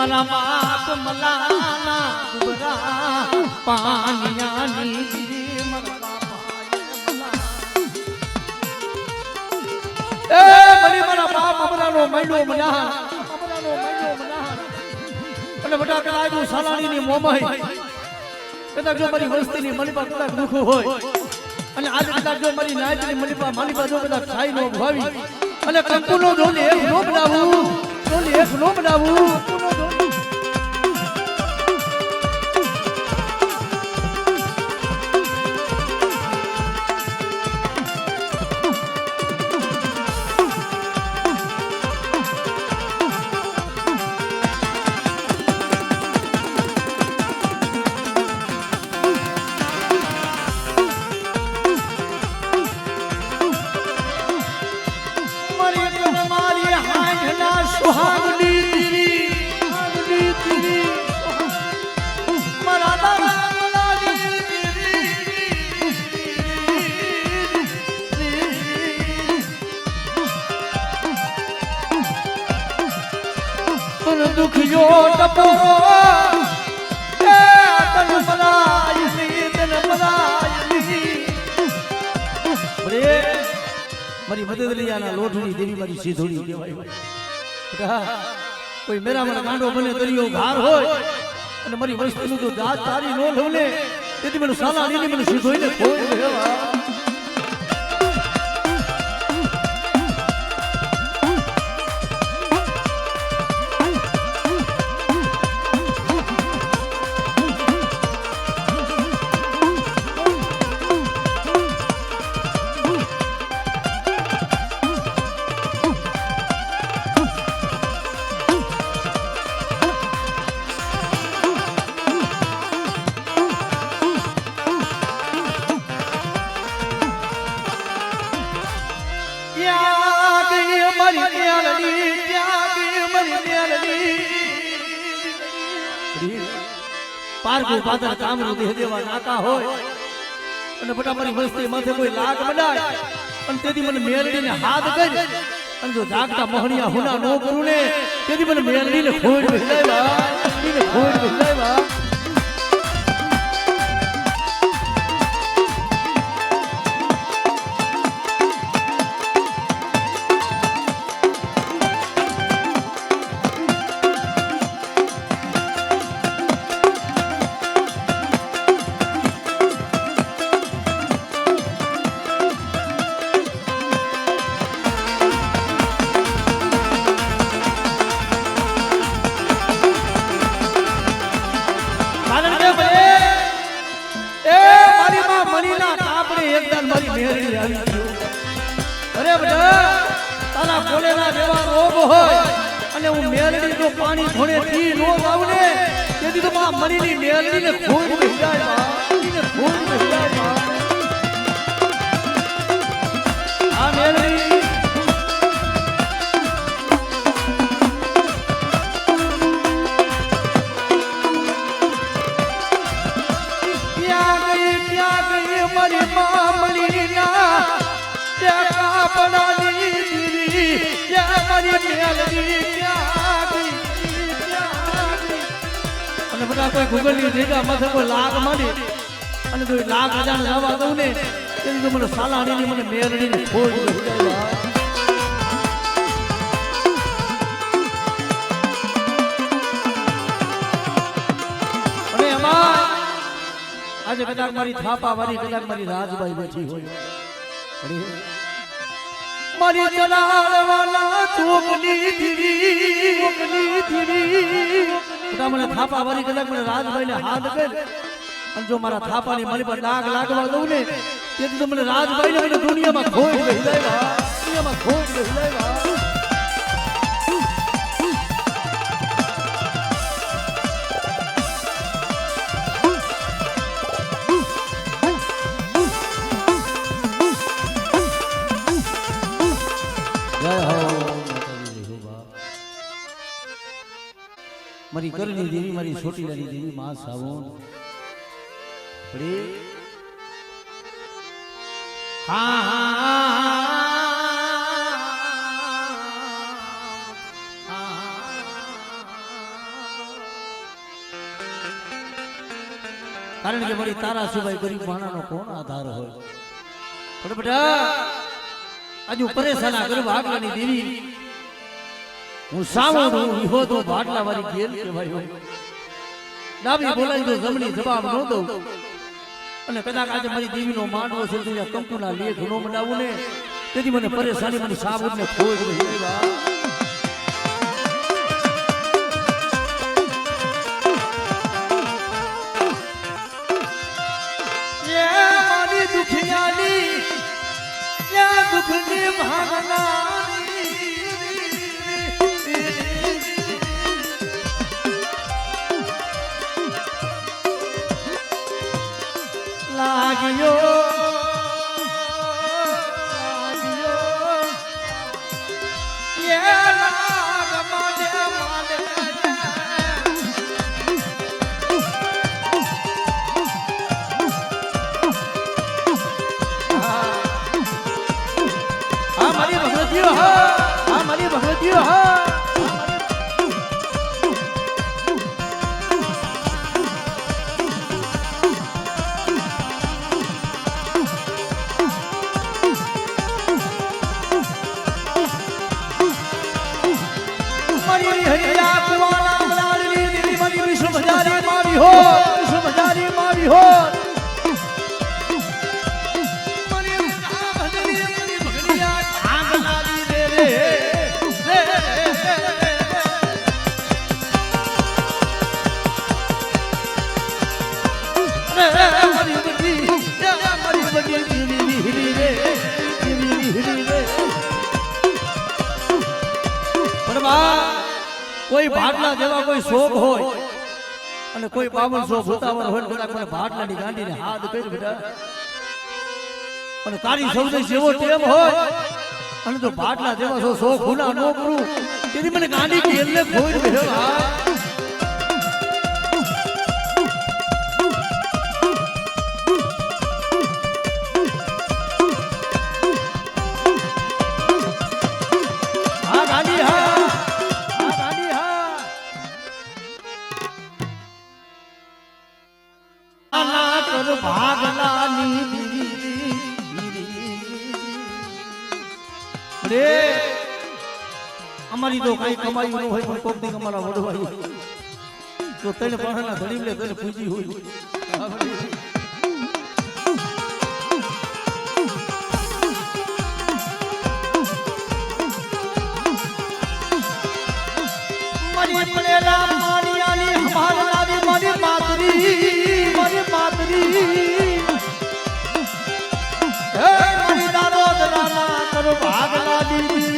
મારા બાપ મલાના ગુબરા પાનિયાની ગીરી મારા બાપા એ મરી મારા બાપ અમરાનો મૈડો મના અને બટા કલાયુ સાલાણીની મોમાઈ કદાચ જો મારી વસ્તીની મલીપા કદાચ દુખ હોય અને આજે કદાચ જો મારી નાયતની મલીપા જો કદાચ છાઈ નો ભાવી અને કંકુનો જોને એક નો બનાવું જોને એક નો બનાવું કંકુનો જોને દુખિયો ટપોરો એ તન મલાયની રે મારી મદદ લઈયાના લોઢણી દેવી મારી સીધોડી કહેવાય કોઈ મેરા મને ગાંડો બને દરિયો ઘાર હોય અને મારી વસ્તુનું તો જાત તારી નો લવને તેથી મને સાલાડીને મને સીધોઈને કોઈ કહેવા પારકુ પાદર કામનું દેહ દેવા નાકા હોય અને બટા મારી વસ્તી માથે કોઈ લાગ બનાય અને તેથી મને મેરડીને હાથ કરી અને જો જાગતા મોહણિયા હુના નો કરું ને તેથી મને મેરડીને ખોડ ભેલાવ્યા અરે બેટા તારા કોલેના જેવા રોગ હોય અને હું મેલડી જો પાણી થોડે પી નો જાવ ને તેથી તો માં મરીની મેલડીને ખૂબ ભીડાય આ મેલડી ક્યાં ગઈ મારી માં મરીના અને બધા કોઈ ગૂગલની જગ્યા માથે કોઈ લાગ માંડી અને કોઈ લાગ હજાર જવા દઉં ને તેથી તો મને સાલાણીની મને મેરડીની ખોજ અને એમાં આજે કદાચ મારી થાપા વાળી કદાચ મારી રાજબાઈ બેઠી હોય મારી ચલાળવાલા ચોકની ધીરી બધા મને થાપા વાળી કદાચ મને રાજભાઈને હાથ કર અને જો મારા થાપાની મારી પર ડાઘ લાગવા દઉં ને તેથી તો મને રાજભાઈને મને દુનિયામાં ખોજ હિલાવ્યા મારી કરની દેવી મારી છોટીલાની દેવી માં સાવણ પડે કારણ કે મારી તારા સિવાય ગરીબ માણાનો કોણ આધાર હોય? પણ બેટા આજુ પરેશાના કરું ભાગલાની દેવી હું સાવણ હું વિહો તો ભાગલા વાળી ગેલ કહેવાય હોય. ડાબી બોલાઈ તો જમણી જવાબ ન દઉં અને કદાચ આજે મારી દેવીનો માંડવો છે તો કંકુના લેખ નો મંડાવું ને તેથી મને પરેશાની મને સાબુત ને ખોજ રહી મારી દુખિયાની દુઃખની ભાવના લાગ્યો મારી ભગવતીઓ મારી હરિયા કુવાના લાડલી દેવી મારી વિશ્વ બજારી માવી હો વિશ્વ બજારી માવી હો કોઈ ભાટલા જેવા કોઈ શોખ હોય અને કોઈ 5200 ભૂતાવર હોય કદાચ મને ભાટલાની ગાંડીને હાથ કરી બેટા અને તારી સૌને જેવો ટેમ હોય અને તો ભાટલા જેવા શોખ હુના ન કરું તેથી મને ગાંડી કેલને ખોઈ બેઠો અમારી તો કઈ કમાઈ ન હોય પણ કોક ની અમારા વડવાઈ તો તને પાણા ધણી લે તને પૂજી હોય મારી પડેલા મારિયાની હમારાની મારી માતરી હે મારી દારો દરાના કરો ભાગલા દીદી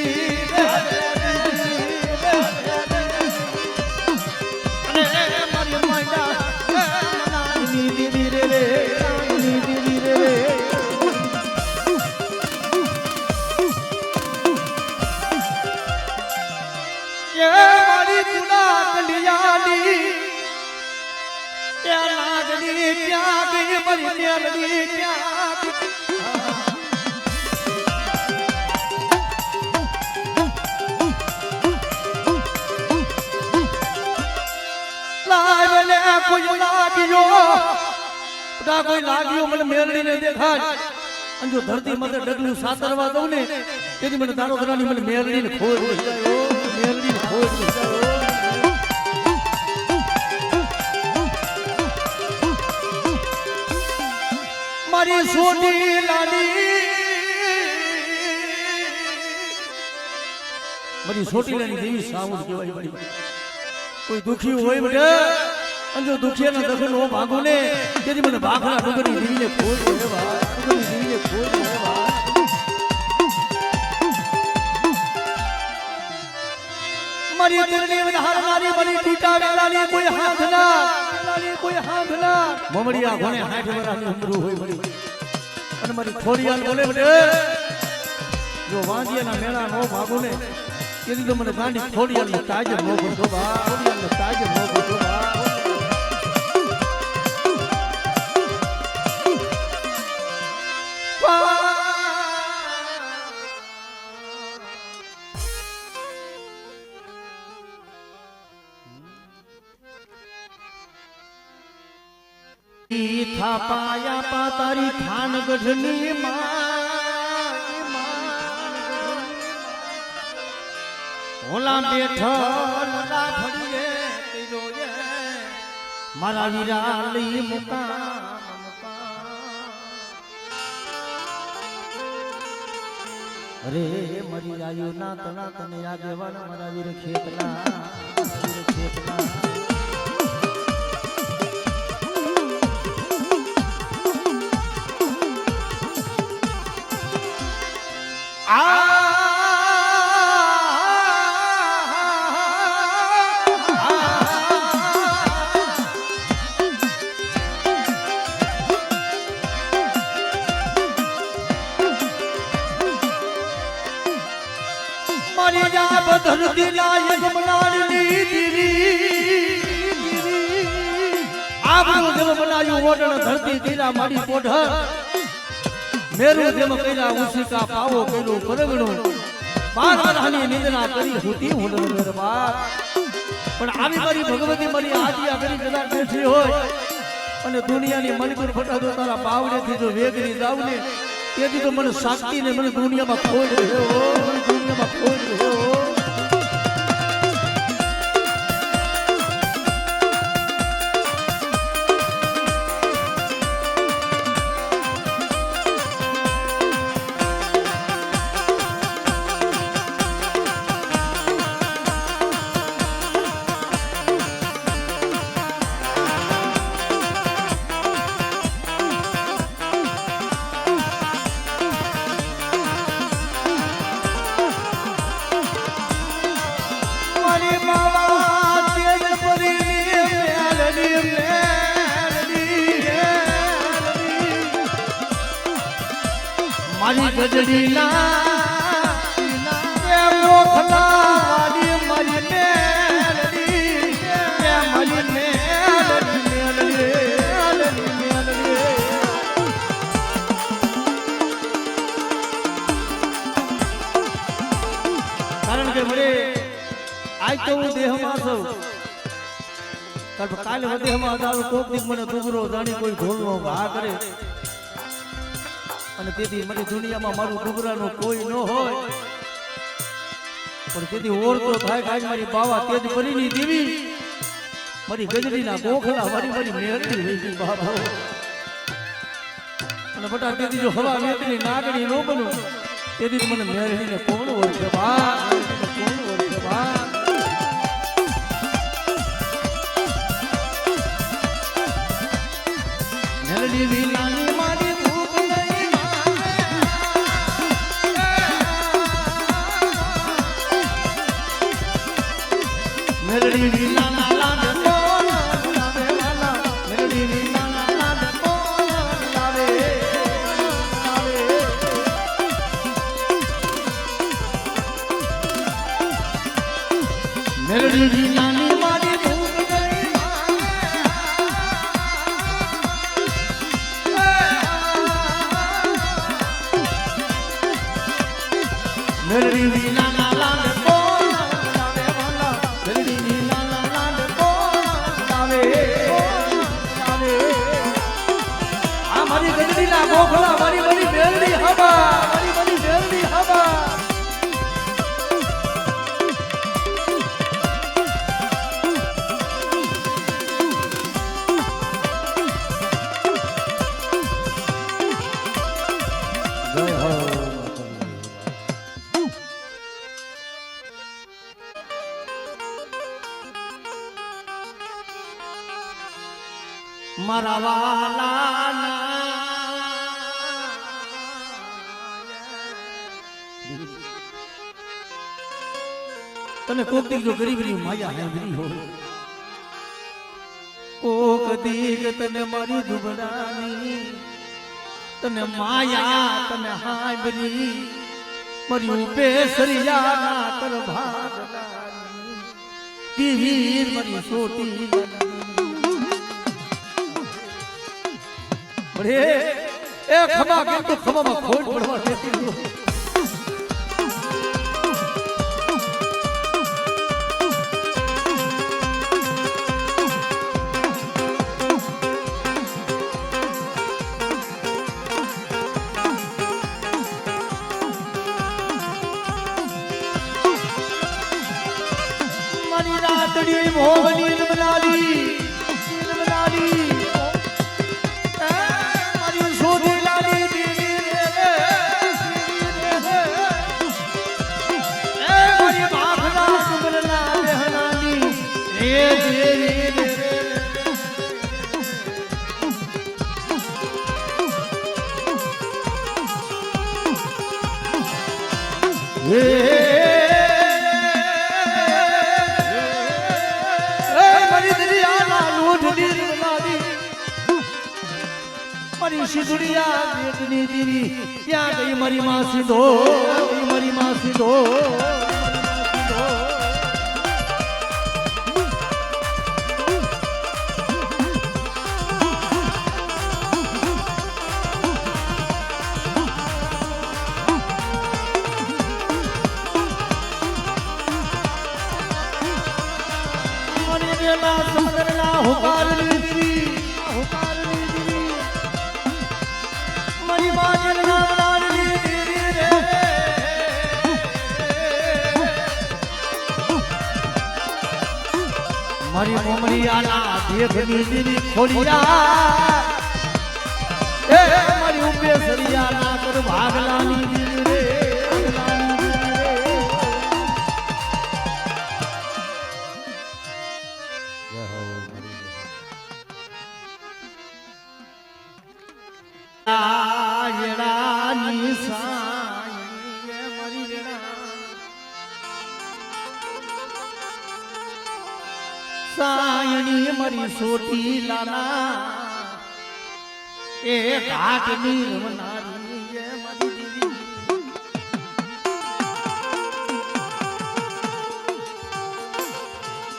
કોઈ લાગ્યો મને મેલડીને દેખાય અને જો ધરતી મધર ડગલું સાતરવા દઉં ને તેથી મને તારો ઘરાની મને મેલડીને ખોજ મેલડીને ખોજ મારી સોની લાડી મારી સોટી લાડી દેવી સાઉન્ડ કહેવાય કોઈ દુખી હોય બેટા અને જો દુખિયાના દખલ નો ભાગો ને તેથી મને ભાખરા ડુંગરની દેવીને ખોજ હે ભાઈ ડુંગરની દેવીને ખોજ હે ભાઈ મારી દિલની વધારનારી મારી ટીટા વેલાની કોઈ હાથ ના મમડિયા ઘોણે 60 વર્ષની ઉંમર હોય બડી અને મારી ખોડિયાલ બોલે બેટે જો વાંદિયાના મેળા નો ભાગો ને તેથી તો મને ગાંડી ખોડિયાલનો તાજર નો ભરતો બા ખોડિયાલનો તાજર નો ભરતો બા થાપાયા પા તારી થાન ગઢની ઓલા બેઠા ફળીએ મારા વીરા લઈ મુકા અરે મરી આયુ ના તણા તને આગેવાન મારા વીર ખેતલા મારી જા ધરતી લાયક બનાડની દીરી આપણું જેમ બનાવ્યું ઓટણ ધરતી દીરા મારી પોઢર મેરું જેમ કઈલા ઉસિકા પાવો કઈલું પરગણું બાર વરહાની નિંદના કરી હુતી હું દરબાર પણ આવી મારી ભગવતી મારી આદિયા કરી કદાચ બેઠી હોય અને દુનિયાની મણિપુર ફટાતો તારા બાવડેથી જો વેગરી જાવ ને તેથી તો મને શાંતિ ને મને દુનિયામાં ખોઈ રહ્યો મને દુનિયામાં ખોઈ રહ્યો મારી ગજડી ના મોખલા વાડી મારી મેલડી મારી મેલડી કારણ કે મને આજ તો હું દેહમાં છું કાલે દેહમાં દારૂ કોક દીક મને દુબરો જાણી કોઈ ઢોલનો ઘા કરે અને તેથી મારી દુનિયામાં મારું ડુબરાનું કોઈ ન હોય પણ તેથી ઓળતો થાય કે આજ મારી બાવા તેજ પરીની દેવી મારી ગજડીના ગોખલા મારી મેરડી હોય ગઈ બાબા અને બટા તેથી જો હવા વેતની નાગણી ન બનું તેથી મને મેરડીને કોણ ઓળખે બા કોણ ઓળખે બા મેરડી વિનાની મારી મેલડી વિના ના લાડે કોણ લાવે લાલા મેલડી વિના ના લાડે કોણ લાવે લાવે મેલડી વિના ની મારી ભૂખ ગઈ મેલડી વિના ના લાડે કોણ લાવે લાલા મેલડી મારી ગજડીના ગોખલા મારી મેરડી હવા મારી મેરડી હવા જય હો મારા વાલાના તને કોક દીક જો ગરીબની માયા હેંગરી હોય કોક દીક તને મારી દુબડાની તને માયા તને હાંભરી મારી ઉભે સરિયાના કર ભાગલાની તીર મારી સોટી બડે એ ખમા કેમ તો ખમામાં ખોટ પડવા દેતી નો સાયણી મોહની નમલાલી નમલાલી મારી સોધી લાલી દેવી રે મારી બાખના સુમરના બેહનાની હે દેવી રે મારી શીદુડિયા બેટની દીવી ત્યાં ગઈ મારી માં સીધો મારી માં સીધો સમુદ્રના હુકારની દીવી હુકારની દીવી મારી માજના લાડની દીવી રે મારી મોમરી આલા દેખની દીવી ખોડિયા એ મારી ઉભે સરિયા ના કર ભાગલાની દીવી રે સાયણી મારી સોટી લાલા એ ઘાટ ની રમનારી એ મારી દીદી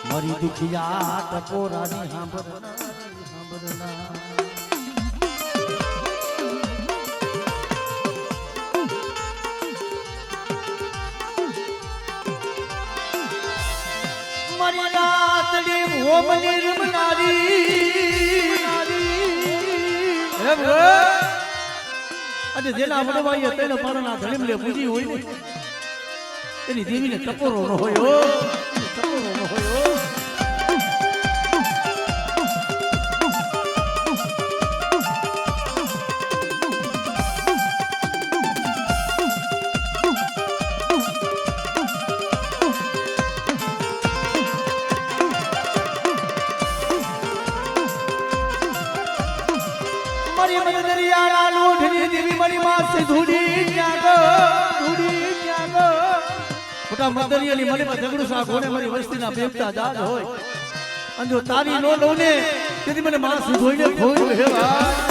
મારી દુખિયા ટપોરાની સાંભળના મારી રાતડી હોમની રમનારી અને જેના વડવાઈએ તેને પાણાના ધણીમલે પૂજી હોય ને એની દેવીને ટપોરો ન હોય ટપોરો ન હોય મારી મંદરિયાના લોઢની દેવી મારી માસે ધૂડી જાગો મોટા મંદરિયાની મને ઝઘડું સા ઘોડે મારી વસ્તીના બેપતા જાજ હોય અને જો તારી નો લો ને તેથી મને માસે ધોઈને ખોઈ રહેવા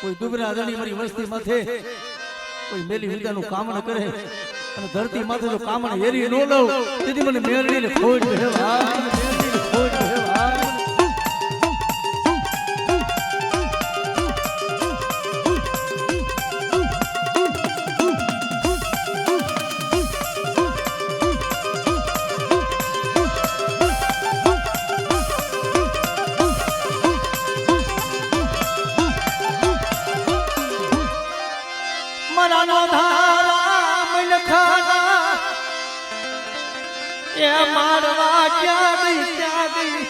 કોઈ દુબરા આદરણી મારી વસ્તી માથે કોઈ મેલી વિદાનું કામ ન કરે અને ધરતી માથે જો કામ હેરી ન લઉં તેથી મને મેરડીને ખોજ મારવા ક્યાં ગઈ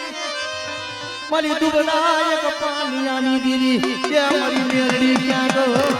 મારી દુબળાયક પાનિયાની દીદી ત્યાં મારી મેરડી ક્યાં ગો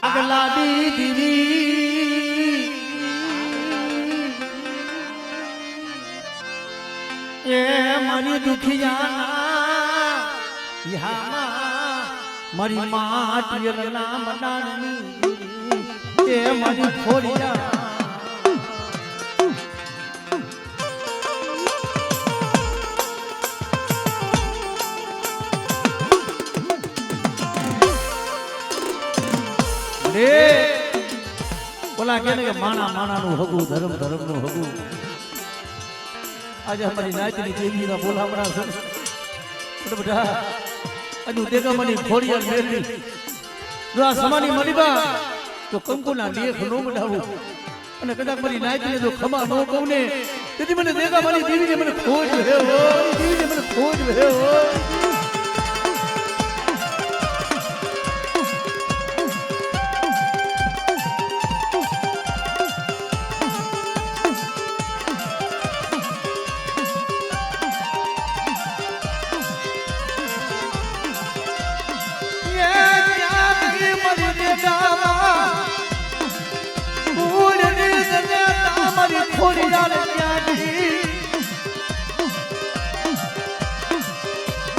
આગલાડી દીવી એ મારી દુખિયાના યામાં મારી માટીર નામ નાની એ મારી ખોડિયા બોલા કે માણા માણાનું હગું ધર્મ ધર્મનું હગું આજે અમારી નાચની દેવીના બોલામણા છે બધા હજુ દેગામાની ખોડિયાર મેળવી જો આ સમાની મલીબા તો કંકુના લેખ નો બનાવું અને કદાચ મારી નાચને જો ખમા ન કહું ને તેથી મને દેગામાની દેવીને મને ખોજ હે હો દેવીને મને ખોજ હે હો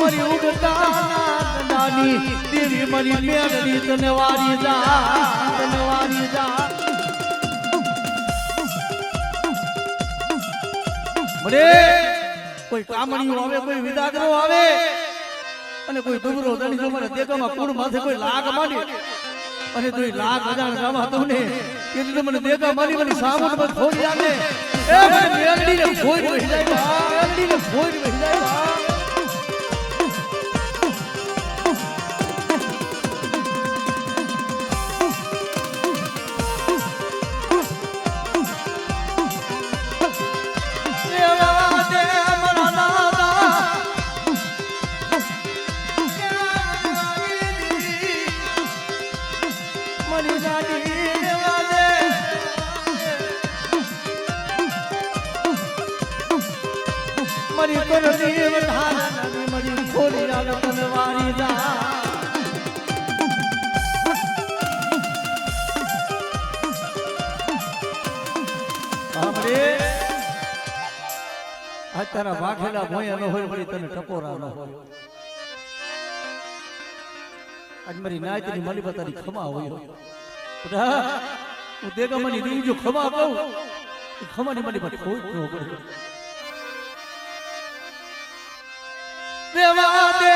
મારી ઉગતા દેવી મારી મેળવી તને વારી જા મને કોઈ કામણીઓ આવે કોઈ વિદાગરો આવે અને કોઈ ડુબરો દણી જો મને દેખામાં કુળ માથે કોઈ લાગ માંડે અને તો લાગ અજાણ ગાવા હતો ને કે તો મને દેખા મારી મને સામું પર ખોડી આવે એ મને મેલડીને ખોઈ વહી જાય મેલડીને ખોઈ વહી જાય મારી કરણી વધારા મારી ખોલી આવે તને વારી જા સાંભળે આ તારા વાઘેલા ભોયા ન હોય વળી તને ટકોરા ન હોય આજ મારી નાયતની મલી તારી ખમા હોય હું દેગામાની દેવી જો ખમા કહું ખમાની મલી પર કોઈ ન પડે દેવા દે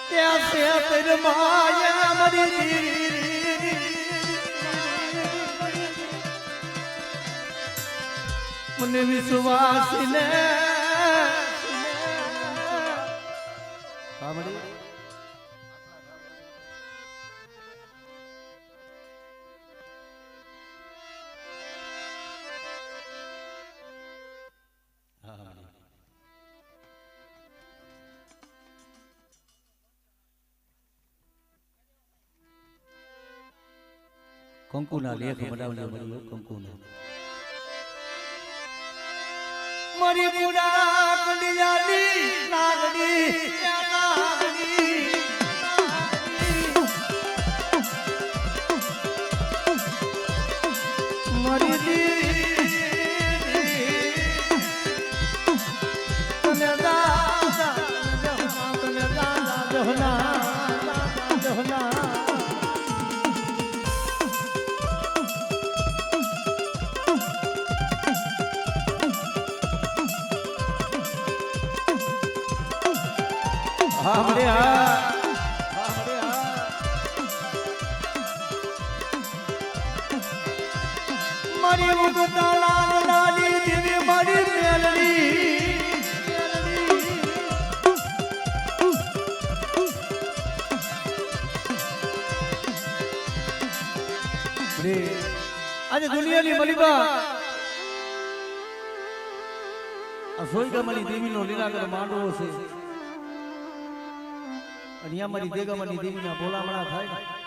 ત્યાં સે તેર માયા મરી મને વિશ્વાસ ને સાંભળી કંકુના લેખ બનાવજો મળ્યો કંકુના મારી બુડા કલિયાની નાગડી મારી તને દાદા તને દાદા જહના મારી ઉગતા લાગલાની દેવી મારી મેલડી આજે દુનિયાની મલિબા આ સોયગામાની દેવીનો લીલાગર માંડવો છે અહીંયા મારી દેગામાની દેવીના બોલામણા થાય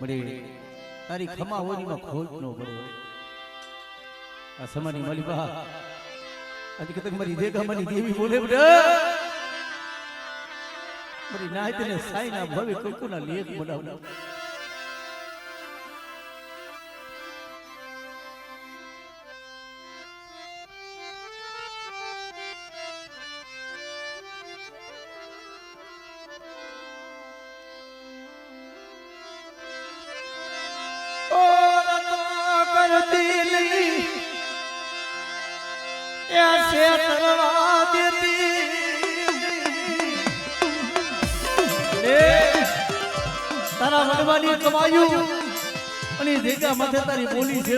મળી તારી ખમા હોનીમાં ખોટ ન પડે આ સમાની મલિબા આજે કતક મારી દેગા મારી દેવી બોલે મારી નાય તને સાઈ ના ભવે કોકોના લેખ બનાવ ऐसे तरवा देती तारा मनवानी कमाયું અને દેગા માથે તારી બોલી છે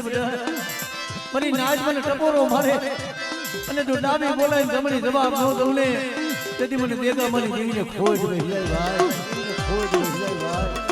મારી નાજ મને ટપોરો મારે અને જો ડાબી બોલાય જમણી જવાબ ન દઉં ને તેથી મને દેગા મારી દેવીને ખોજ રહી જાય ભાઈ ખોજ રહી જાય ભાઈ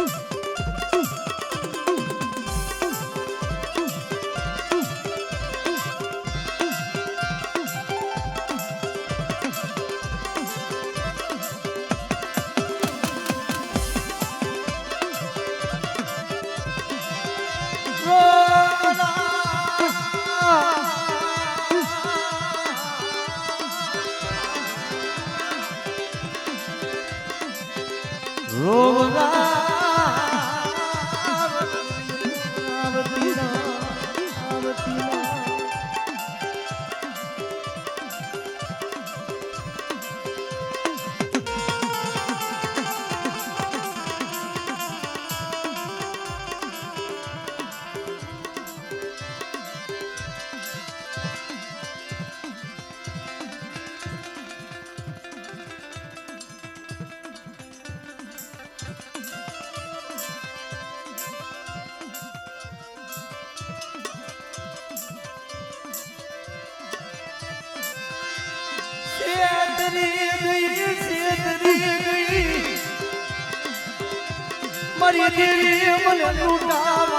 મારી દેવી મને લૂટાવા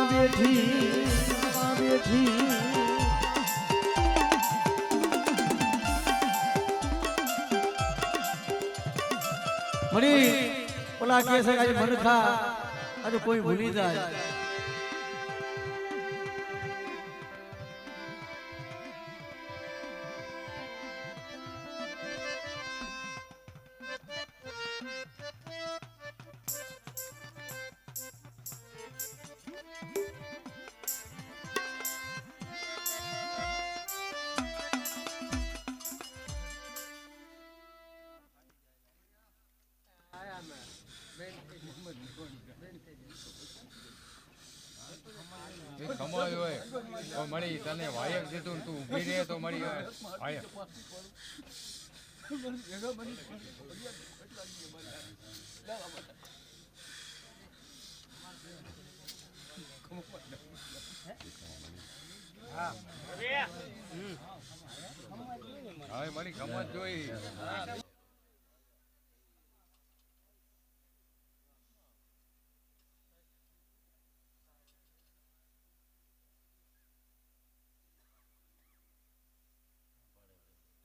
બેઠી મરી ઓલા કે છે આજે મનખા આજે કોઈ ભૂલી જાય કમાય હોય તો મળી તને વાયક દીધું ને તું ઊભી રહે તો મળી વાયક હવે મળી ખમત જોઈ